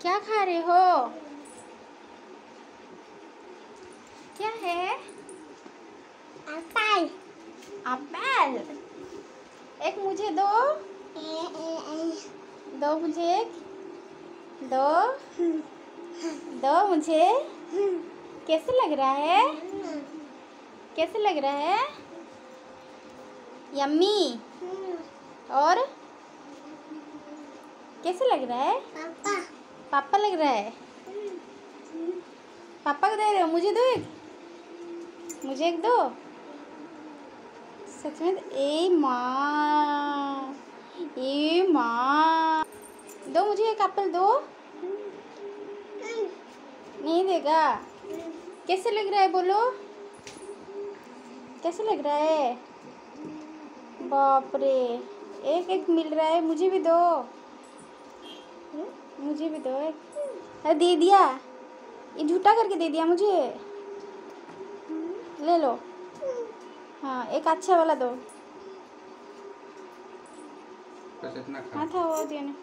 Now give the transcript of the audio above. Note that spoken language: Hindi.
क्या खा रहे हो? क्या है? एप्पल। एप्पल। एक मुझे दो। दो मुझे एक। दो। दो मुझे। कैसे लग रहा है? कैसे लग रहा है? यम्मी। और कैसे लग रहा है? पापा। पापा लग रहा है। पापा को दे रहे हो? मुझे दो एक। मुझे एक दो। सच में? ए माँ, ए माँ, दो मुझे एक एप्पल दो। नहीं देगा? कैसे लग रहा है बोलो? कैसे लग रहा है? बाप रे, एक एक मिल रहा है। मुझे भी दो। मुझे भी दो एक। अरे दे दिया, ये झूठा करके दे दिया मुझे। ले लो। हाँ, एक अच्छा वाला दो। बस इतना खा। हाँ था वो दिया ने।